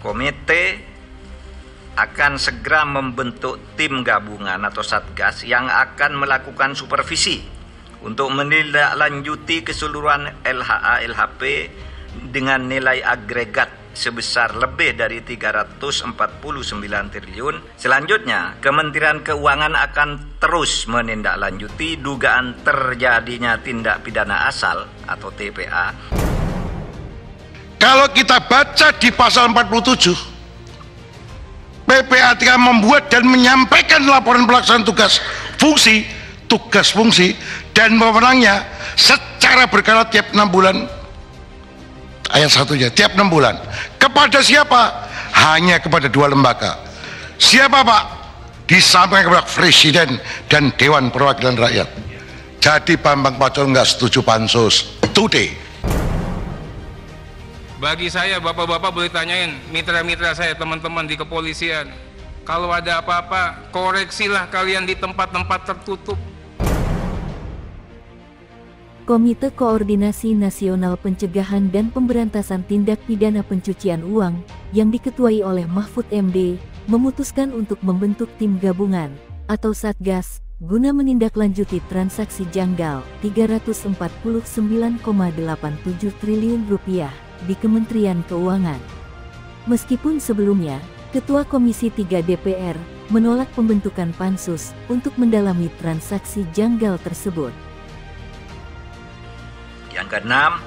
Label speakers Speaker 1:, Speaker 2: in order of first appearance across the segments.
Speaker 1: Komite akan segera membentuk tim gabungan atau satgas yang akan melakukan supervisi untuk menindaklanjuti keseluruhan LHA LHP dengan nilai agregat sebesar lebih dari 349 triliun. Selanjutnya, Kementerian Keuangan akan terus menindaklanjuti dugaan terjadinya tindak pidana asal atau TPA.
Speaker 2: Kalau kita baca di pasal 47, PPATK membuat dan menyampaikan laporan pelaksanaan tugas fungsi dan wewenangnya secara berkala tiap 6 bulan. Ayat satunya, tiap 6 bulan. Kepada siapa? Hanya kepada 2 lembaga. Siapa Pak? Disampaikan kepada Presiden dan Dewan Perwakilan Rakyat. Jadi Bambang Pacul nggak setuju pansus. Today.
Speaker 3: Bagi saya, bapak-bapak boleh tanyain mitra-mitra saya, teman-teman di kepolisian. Kalau ada apa-apa, koreksilah kalian di tempat-tempat tertutup.
Speaker 4: Komite Koordinasi Nasional Pencegahan dan Pemberantasan Tindak Pidana Pencucian Uang, yang diketuai oleh Mahfud MD, memutuskan untuk membentuk tim gabungan, atau Satgas, guna menindaklanjuti transaksi janggal Rp349,87 triliun di Kementerian Keuangan. Meskipun sebelumnya, Ketua Komisi 3 DPR menolak pembentukan pansus untuk mendalami transaksi janggal tersebut.
Speaker 1: Yang keenam,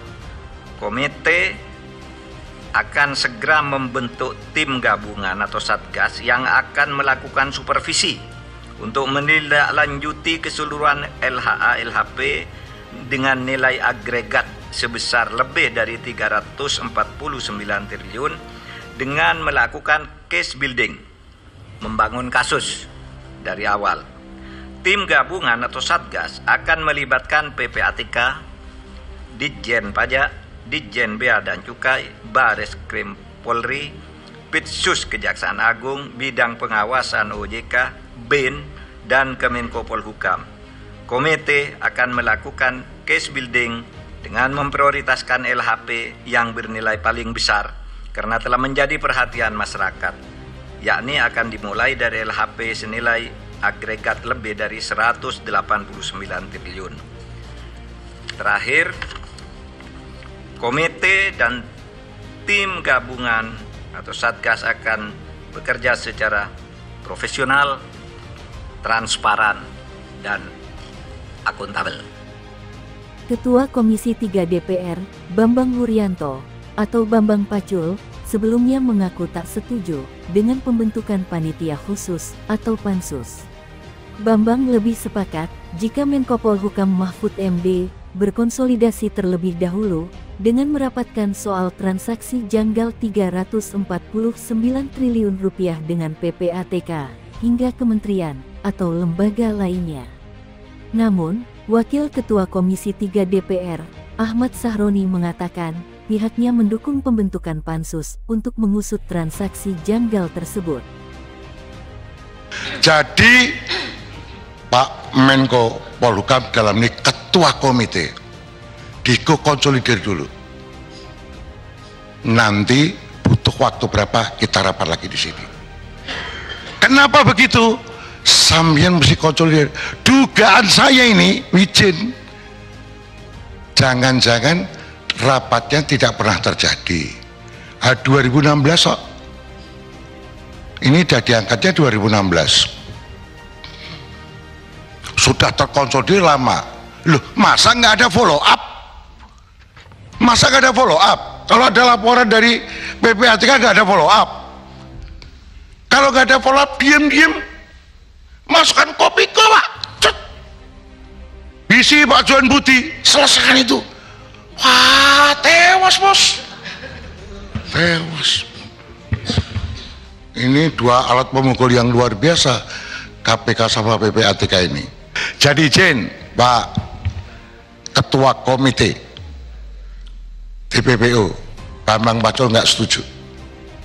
Speaker 1: komite akan segera membentuk tim gabungan atau satgas yang akan melakukan supervisi untuk menindaklanjuti keseluruhan LHA LHP dengan nilai agregat sebesar lebih dari 349 triliun dengan melakukan case building, membangun kasus dari awal. Tim gabungan atau satgas akan melibatkan PPATK, Ditjen Pajak, Ditjen Bea dan Cukai, Bareskrim Polri, Pitsus Kejaksaan Agung, Bidang Pengawasan OJK, BIN, dan Kemenko Polhukam. Komite akan melakukan case building dengan memprioritaskan LHP yang bernilai paling besar karena telah menjadi perhatian masyarakat, yakni akan dimulai dari LHP senilai agregat lebih dari 189 triliun. Terakhir, komite dan tim gabungan atau satgas akan bekerja secara profesional, transparan, dan akuntabel.
Speaker 4: Ketua Komisi 3 DPR, Bambang Wuryanto, atau Bambang Pacul, sebelumnya mengaku tak setuju dengan pembentukan panitia khusus atau pansus. Bambang lebih sepakat jika Menko Polhukam Mahfud MD berkonsolidasi terlebih dahulu dengan merapatkan soal transaksi janggal Rp349 triliun dengan PPATK hingga kementerian atau lembaga lainnya. Namun, Wakil Ketua Komisi 3 DPR, Ahmad Sahroni mengatakan pihaknya mendukung pembentukan pansus untuk mengusut transaksi janggal tersebut.
Speaker 2: Jadi Pak Menko Polhukam dalam ini ketua komite, dikonsolidir dulu. Nanti butuh waktu berapa kita rapat lagi di sini. Kenapa begitu? Sampeyan mesti konsolidir. Dugaan saya ini, Wijen, jangan-jangan rapatnya tidak pernah terjadi. 2016 kok. Ini sudah diangkatnya 2016. Sudah terkonsolidir lama. Loh, masa nggak ada follow up? Masa nggak ada follow up? Kalau ada laporan dari PPATK nggak ada follow up. Kalau nggak ada follow up, diam-diam masukkan kopi ke Pak. Cet. Bisi Pak Johan Budi, selesaikan itu. Wah, tewas bos. Tewas. Ini dua alat pemukul yang luar biasa, KPK sama PPATK ini. Jadi Jen, Pak Ketua Komite TPPU, Bambang Pacul nggak setuju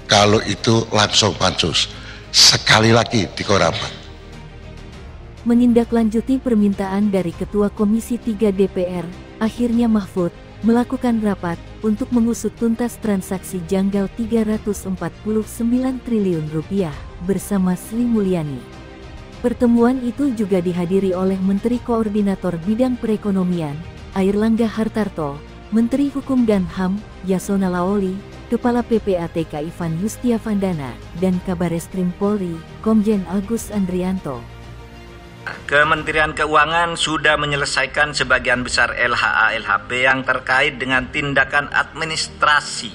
Speaker 2: kalau itu langsung pansus. Sekali lagi dikorapat.
Speaker 4: Menindaklanjuti permintaan dari Ketua Komisi 3 DPR, akhirnya Mahfud melakukan rapat untuk mengusut tuntas transaksi janggal 349 triliun rupiah bersama Sri Mulyani. Pertemuan itu juga dihadiri oleh Menteri Koordinator Bidang Perekonomian, Airlangga Hartarto, Menteri Hukum dan HAM, Yasona Lawli, Kepala PPATK Ivan Yustiavandana, dan Kabareskrim Polri, Komjen Agus Andrianto.
Speaker 1: Kementerian Keuangan sudah menyelesaikan sebagian besar LHA-LHP yang terkait dengan tindakan administrasi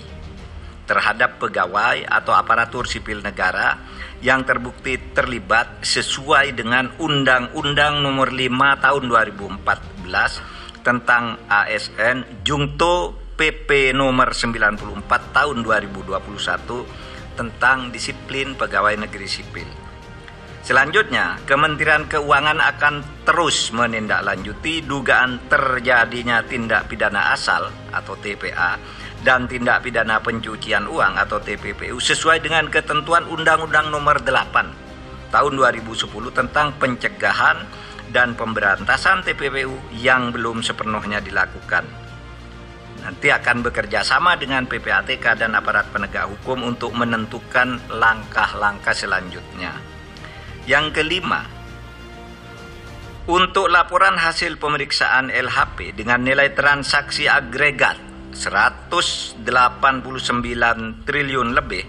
Speaker 1: terhadap pegawai atau aparatur sipil negara yang terbukti terlibat sesuai dengan Undang-Undang Nomor 5 Tahun 2014 tentang ASN Jungto PP Nomor 94 Tahun 2021 tentang disiplin pegawai negeri sipil. Selanjutnya, Kementerian Keuangan akan terus menindaklanjuti dugaan terjadinya tindak pidana asal atau TPA dan tindak pidana pencucian uang atau TPPU sesuai dengan ketentuan Undang-Undang Nomor 8 Tahun 2010 tentang pencegahan dan pemberantasan TPPU yang belum sepenuhnya dilakukan. Nanti akan bekerja sama dengan PPATK dan aparat penegak hukum untuk menentukan langkah-langkah selanjutnya. Yang kelima, untuk laporan hasil pemeriksaan LHP dengan nilai transaksi agregat 189 triliun lebih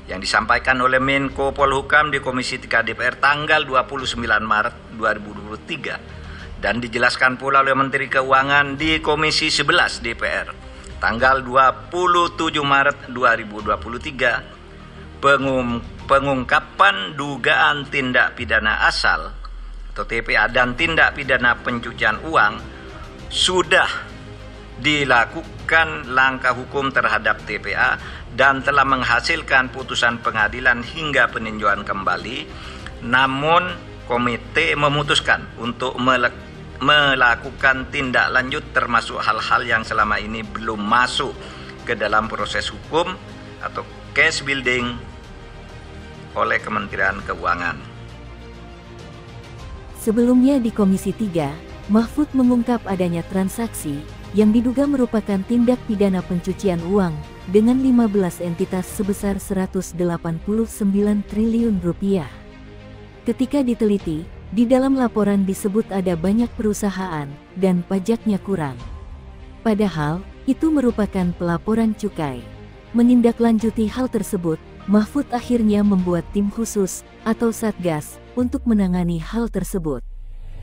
Speaker 1: yang disampaikan oleh Menko Polhukam di Komisi 3 DPR tanggal 29 Maret 2023 dan dijelaskan pula oleh Menteri Keuangan di Komisi 11 DPR tanggal 27 Maret 2023, pengungkapan dugaan tindak pidana asal atau TPA dan tindak pidana pencucian uang sudah dilakukan langkah hukum terhadap TPA dan telah menghasilkan putusan pengadilan hingga peninjauan kembali. Namun komite memutuskan untuk melakukan tindak lanjut termasuk hal-hal yang selama ini belum masuk ke dalam proses hukum atau case building oleh Kementerian Keuangan.
Speaker 4: Sebelumnya di Komisi 3, Mahfud mengungkap adanya transaksi yang diduga merupakan tindak pidana pencucian uang dengan 15 entitas sebesar 189 triliun rupiah. Ketika diteliti, di dalam laporan disebut ada banyak perusahaan dan pajaknya kurang. Padahal, itu merupakan pelaporan cukai. Menindaklanjuti hal tersebut, Mahfud akhirnya membuat tim khusus atau Satgas untuk menangani hal tersebut.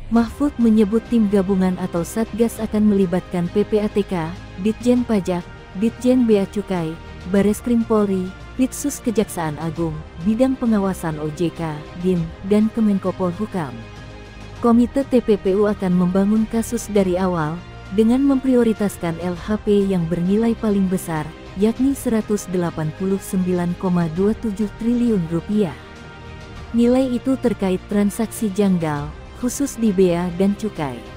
Speaker 4: Mahfud menyebut tim gabungan atau Satgas akan melibatkan PPATK, Ditjen Pajak, Ditjen Bea Cukai, Bareskrim Polri, Pitsus Kejaksaan Agung, Bidang Pengawasan OJK, BIN, dan Kemenko Polhukam. Komite TPPU akan membangun kasus dari awal dengan memprioritaskan LHP yang bernilai paling besar, yakni 189,27 triliun rupiah. Nilai itu terkait transaksi janggal, khusus di bea dan cukai.